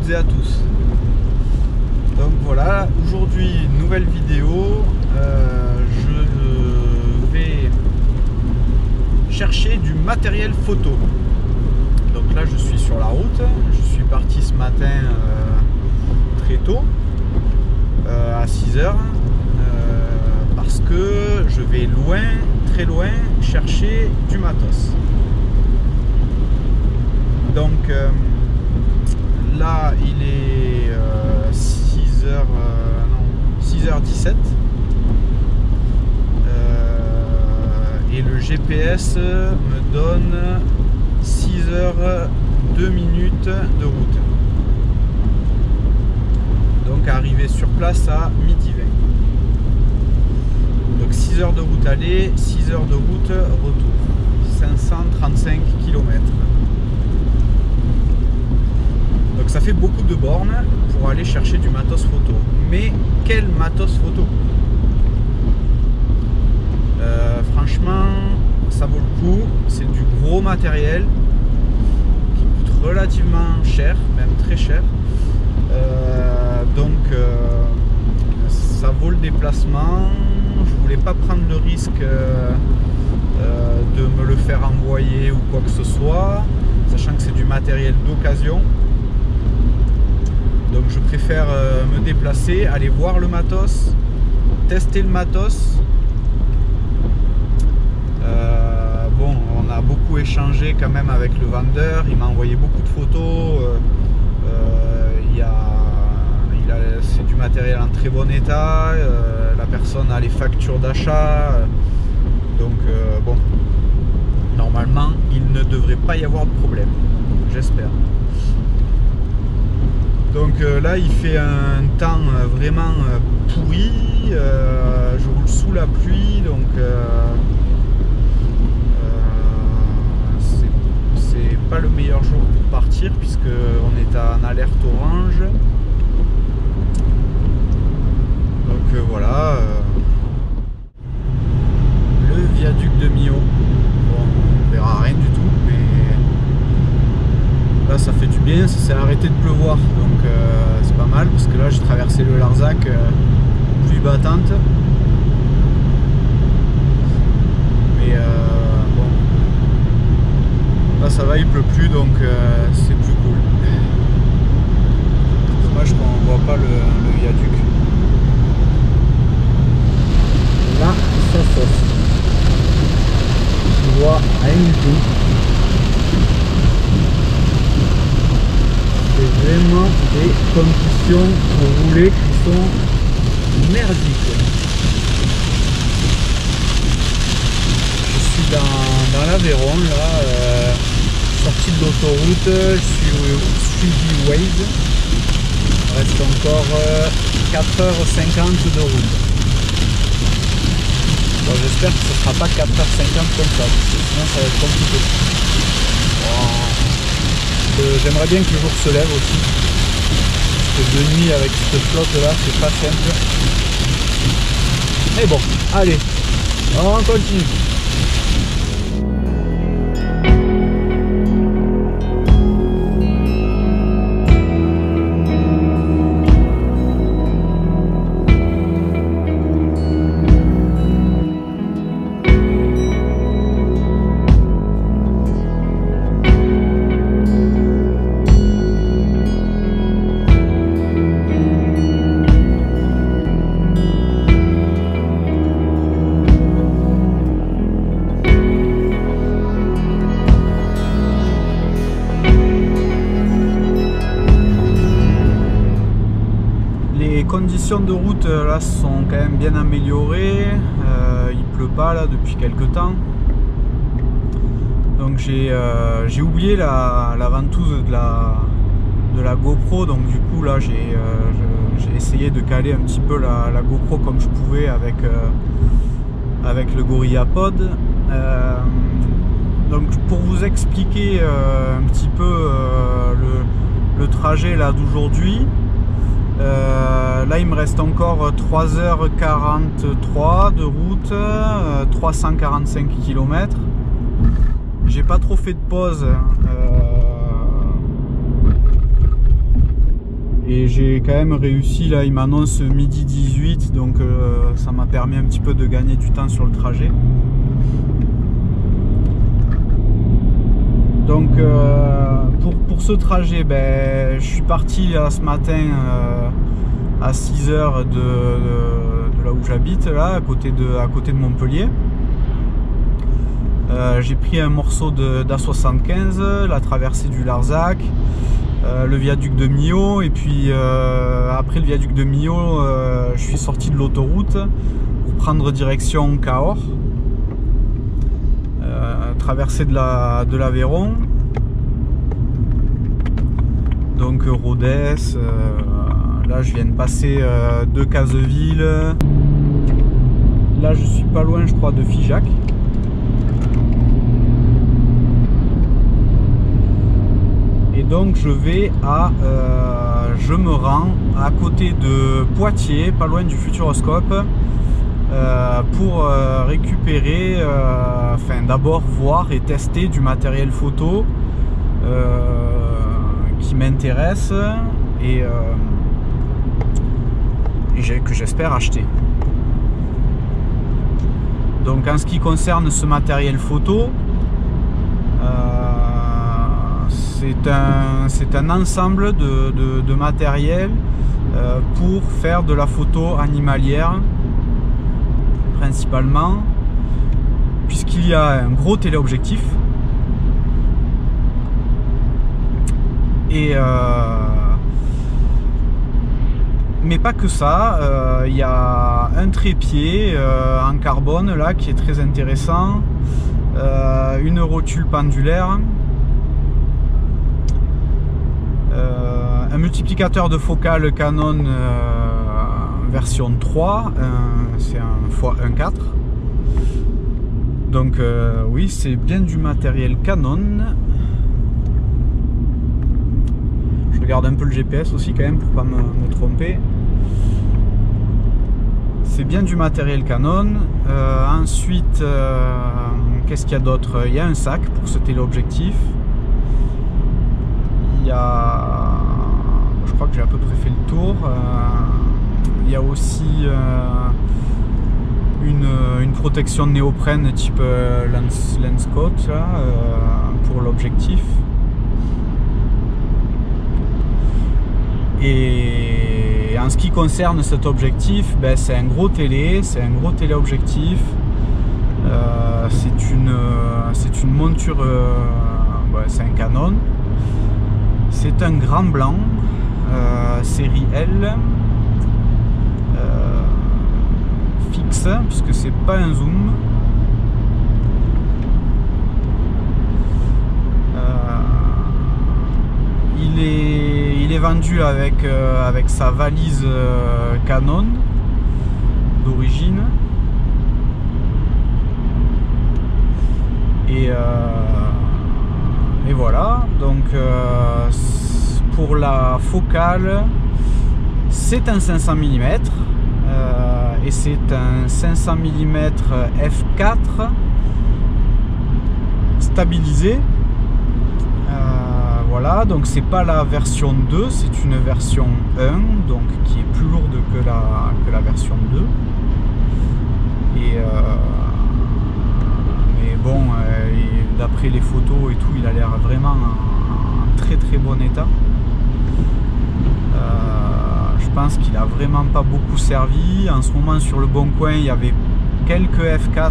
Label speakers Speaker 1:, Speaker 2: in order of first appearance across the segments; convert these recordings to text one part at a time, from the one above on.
Speaker 1: toutes et à tous. Donc voilà, aujourd'hui nouvelle vidéo, je vais chercher du matériel photo. Donc là je suis sur la route, je suis parti ce matin très tôt, à 6 h, parce que je vais loin, très loin, chercher du matos. Donc là il est 6h17 et le GPS me donne 6h02 minutes de route. Donc arrivé sur place à 12h20. Donc 6 heures de route aller, 6 heures de route retour. 535 km. Donc ça fait beaucoup de bornes pour aller chercher du matos photo. Mais quel matos photo? Franchement, ça vaut le coup. C'est du gros matériel qui coûte relativement cher, même très cher. Donc ça vaut le déplacement. Je voulais pas prendre le risque de me le faire envoyer ou quoi que ce soit, sachant que c'est du matériel d'occasion. Donc je préfère me déplacer, aller voir le matos, tester le matos. Bon, on a beaucoup échangé quand même avec le vendeur, il m'a envoyé beaucoup de photos. C'est du matériel en très bon état, la personne a les factures d'achat, donc bon, normalement il ne devrait pas y avoir de problème, j'espère. Donc là il fait un temps vraiment pourri, je roule sous la pluie, donc c'est pas le meilleur jour pour partir puisque on est en alerte orange. Donc voilà, le viaduc de Millau. Bon, on verra rien du tout, mais là ça fait du bien, ça s'est arrêté de pleuvoir, donc c'est pas mal parce que là j'ai traversé le Larzac, pluie battante. Mais bon, là ça va, il pleut plus, donc c'est plus cool. Dommage qu'on voit pas le viaduc. Là, ça sauce. Je vois rien du tout. C'est vraiment des conditions pour rouler qui sont merdiques. Je suis dans l'Aveyron, là, sortie de l'autoroute, je suis suivi Waze. Il reste encore 4h50 de route. Bon, j'espère que ce ne sera pas 4h50 comme ça, parce que sinon ça va être compliqué. Bon, j'aimerais bien que le jour se lève aussi, parce que de nuit avec cette flotte là c'est pas simple. Mais bon, allez, on continue. Les conditions de route là sont quand même bien améliorées, il pleut pas là depuis quelques temps, donc j'ai oublié la ventouse de la GoPro, donc du coup là j'ai essayé de caler un petit peu la GoPro comme je pouvais avec le GorillaPod. Donc pour vous expliquer un petit peu le trajet là d'aujourd'hui, là il me reste encore 3h43 de route, 345 km. J'ai pas trop fait de pause, Et j'ai quand même réussi, là il m'annonce midi 18, donc ça m'a permis un petit peu de gagner du temps sur le trajet. Donc pour ce trajet, ben, je suis parti là, ce matin à 6 h de là où j'habite, là à côté de Montpellier. J'ai pris un morceau d'A75, la traversée du Larzac, le viaduc de Millau, et puis après le viaduc de Millau, je suis sorti de l'autoroute pour prendre direction Cahors, traversée de l'Aveyron, donc Rodez. Là je viens de passer de Caseville, là je suis pas loin je crois de Figeac. Et donc je me rends à côté de Poitiers, pas loin du Futuroscope, pour récupérer, enfin d'abord voir et tester du matériel photo qui m'intéresse et que j'espère acheter. Donc en ce qui concerne ce matériel photo, c'est un ensemble de matériel pour faire de la photo animalière principalement, puisqu'il y a un gros téléobjectif et mais pas que ça, il y a un trépied en carbone là qui est très intéressant, une rotule pendulaire, un multiplicateur de focale Canon version 3, c'est un x1.4. Donc oui, c'est bien du matériel Canon. Je regarde un peu le GPS aussi quand même pour pas me tromper. C'est bien du matériel Canon. Ensuite, qu'est-ce qu'il y a d'autre? Il y a un sac pour ce téléobjectif. Il y a, je crois que j'ai à peu près fait le tour. Il y a aussi une protection de néoprène type Lenscoat là, pour l'objectif. Et en ce qui concerne cet objectif, ben, c'est un gros téléobjectif. C'est une monture, c'est un Canon. C'est un grand blanc, série L, fixe, puisque c'est pas un zoom. Il est vendu avec sa valise Canon d'origine. Et voilà, donc pour la focale, c'est un 500 mm et c'est un 500 mm f4 stabilisé. Voilà, donc c'est pas la version 2, c'est une version 1, donc qui est plus lourde que la version 2. Et mais bon, d'après les photos et tout, il a l'air vraiment en très très bon état. Je pense qu'il a vraiment pas beaucoup servi. En ce moment sur le Bon Coin, il y avait quelques F4,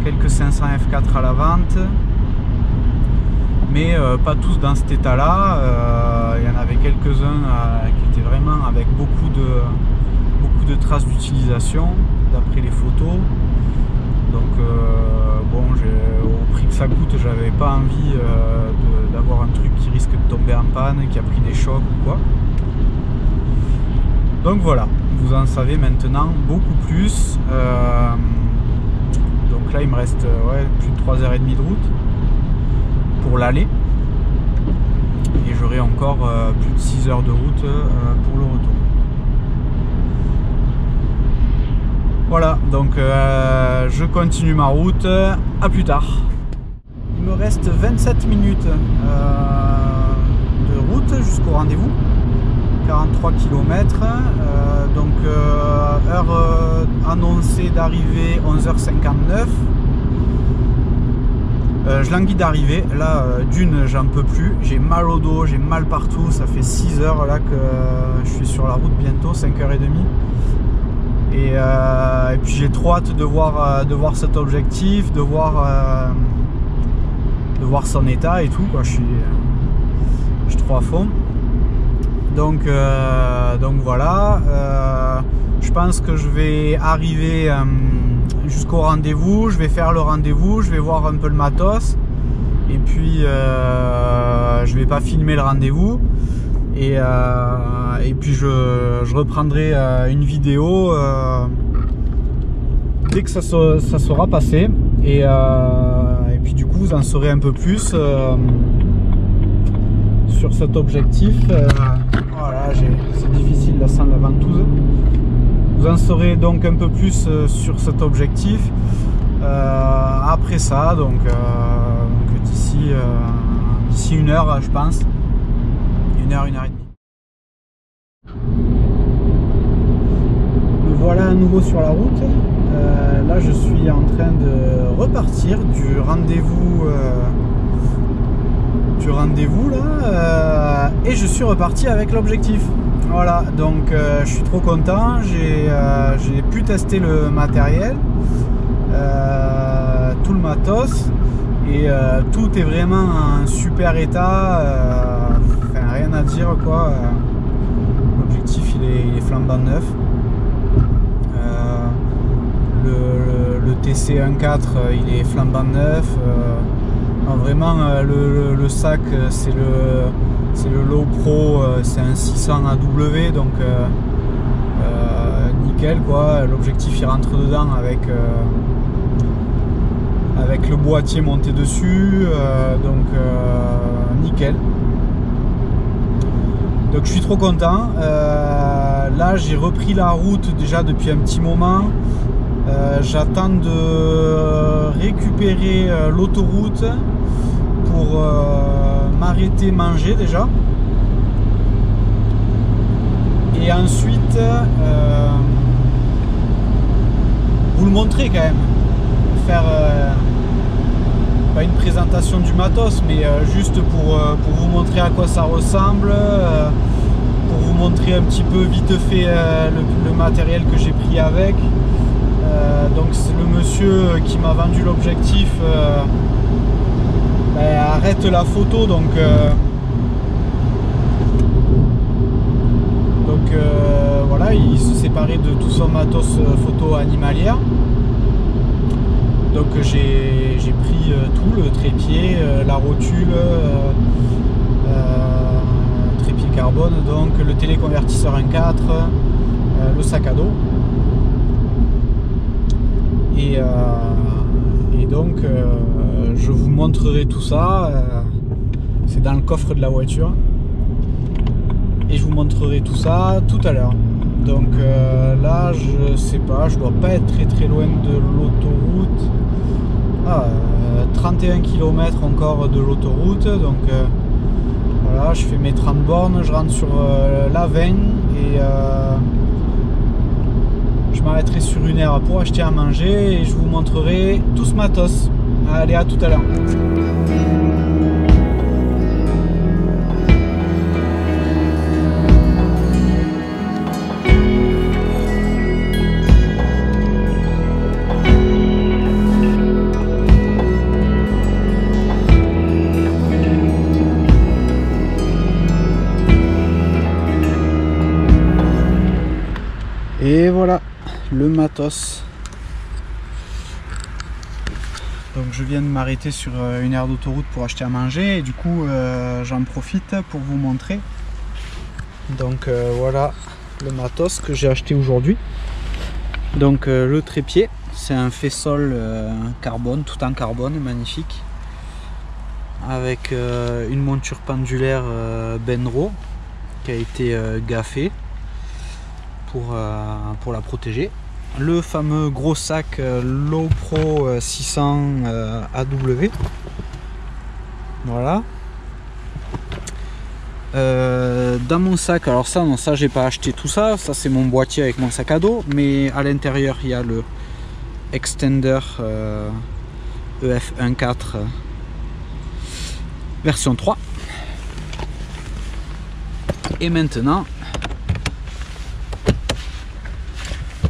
Speaker 1: quelques 500 F4 à la vente, mais pas tous dans cet état là. Il y en avait quelques-uns qui étaient vraiment avec beaucoup de traces d'utilisation d'après les photos. Donc bon, au prix que ça coûte, j'avais pas envie d'avoir un truc qui risque de tomber en panne, qui a pris des chocs ou quoi. Donc voilà, vous en savez maintenant beaucoup plus. Donc là il me reste plus de 3h30 de route pour l'aller, et j'aurai encore plus de 6 heures de route pour le retour. Voilà, donc je continue ma route, à plus tard. Il me reste 27 minutes de route jusqu'au rendez-vous, 43 km. Donc heure annoncée d'arrivée 11h59. Je languis d'arriver. Là, d'une, j'en peux plus. J'ai mal au dos, j'ai mal partout. Ça fait 6 heures là que je suis sur la route bientôt, 5h30. Et puis j'ai trop hâte de voir cet objectif, de voir son état et tout, quoi. Je suis trop à fond. Donc voilà. Je pense que je vais arriver jusqu'au rendez-vous. Je vais faire le rendez-vous, je vais voir un peu le matos. Et puis je vais pas filmer le rendez-vous. Et puis je reprendrai une vidéo dès que ça sera passé. Et puis du coup vous en saurez un peu plus sur cet objectif. Voilà, c'est difficile là sans la ventouse. Vous en saurez donc un peu plus sur cet objectif après ça, donc d'ici 1 heure je pense. 1 heure et demie. Me voilà à nouveau sur la route. Là je suis en train de repartir du rendez-vous là, et je suis reparti avec l'objectif. Voilà, donc je suis trop content. J'ai pu tester le matériel, tout le matos, et tout est vraiment en super état. Enfin, rien à dire quoi. L'objectif il est flambant neuf. Le TC 1.4 il est flambant neuf. Non, vraiment le sac c'est le Low Pro, c'est un 600 AW, donc nickel quoi. L'objectif il rentre dedans avec le boîtier monté dessus, donc nickel. Donc je suis trop content. Là j'ai repris la route déjà depuis un petit moment. J'attends de récupérer l'autoroute pour m'arrêter manger déjà. Et ensuite vous le montrer quand même. Faire pas une présentation du matos, mais juste pour vous montrer à quoi ça ressemble, pour vous montrer un petit peu vite fait le matériel que j'ai pris avec. Donc c'est le monsieur qui m'a vendu l'objectif arrête la photo, donc voilà, il se séparait de tout son matos photo animalière. Donc j'ai pris tout, le trépied, la rotule, trépied carbone, donc le téléconvertisseur 1.4, le sac à dos. Et donc je vous montrerai tout ça. C'est dans le coffre de la voiture. Et je vous montrerai tout ça tout à l'heure. Donc là je sais pas, je dois pas être très loin de l'autoroute. 31 km encore de l'autoroute. Donc voilà, je fais mes 30 bornes, je rentre sur la 20 et je m'arrêterai sur une aire pour acheter à manger et je vous montrerai tout ce matos. Allez, à tout à l'heure. Et voilà le matos. Donc je viens de m'arrêter sur une aire d'autoroute pour acheter à manger et du coup j'en profite pour vous montrer. Donc voilà le matos que j'ai acheté aujourd'hui. Donc le trépied, c'est un faisceau carbone, tout en carbone, magnifique, avec une monture pendulaire Benro qui a été gaffée pour la protéger. Le fameux gros sac Low Pro 600 AW. Voilà. Dans mon sac, alors ça, non, ça j'ai pas acheté tout ça. Ça c'est mon boîtier avec mon sac à dos. Mais à l'intérieur, il y a le Extender EF14 version 3. Et maintenant,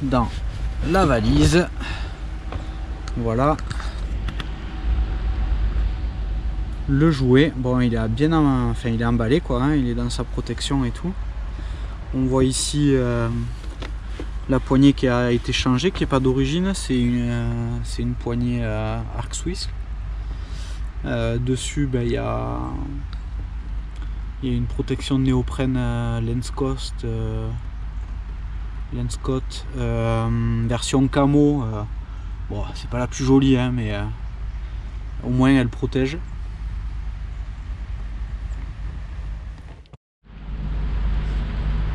Speaker 1: dans la valise, voilà le jouet. Bon, il est bien enfin il est emballé quoi, hein, il est dans sa protection et tout. On voit ici la poignée qui a été changée, qui n'est pas d'origine, c'est une poignée Arc Swiss. Dessus il y a une protection de néoprène Lenscott version camo. Bon, c'est pas la plus jolie, hein, mais au moins elle protège.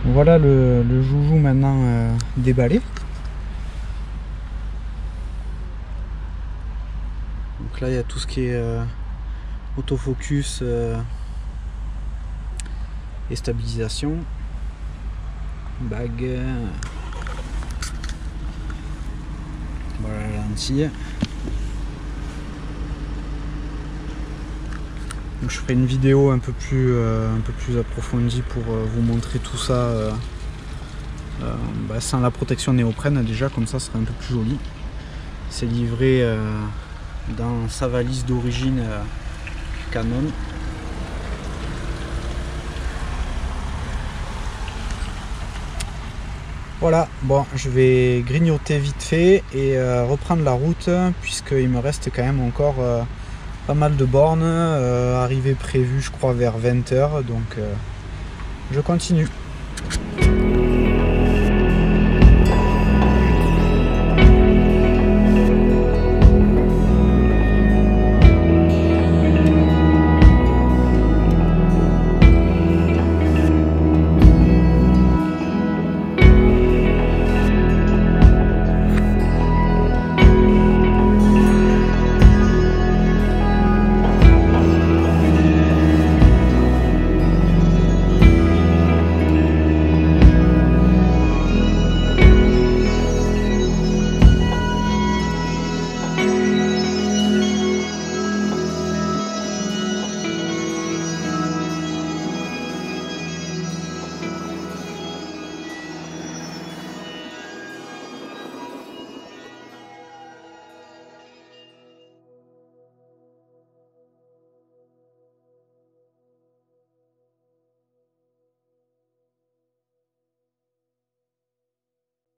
Speaker 1: Voilà le joujou maintenant déballé. Donc là il y a tout ce qui est autofocus et stabilisation, bague, voilà la lentille. Donc je ferai une vidéo un peu plus approfondie pour vous montrer tout ça sans la protection néoprène, déjà comme ça sera un peu plus joli. C'est livré dans sa valise d'origine Canon. Voilà, bon, je vais grignoter vite fait et reprendre la route, puisqu'il me reste quand même encore pas mal de bornes, arrivée prévue je crois vers 20 h, donc je continue.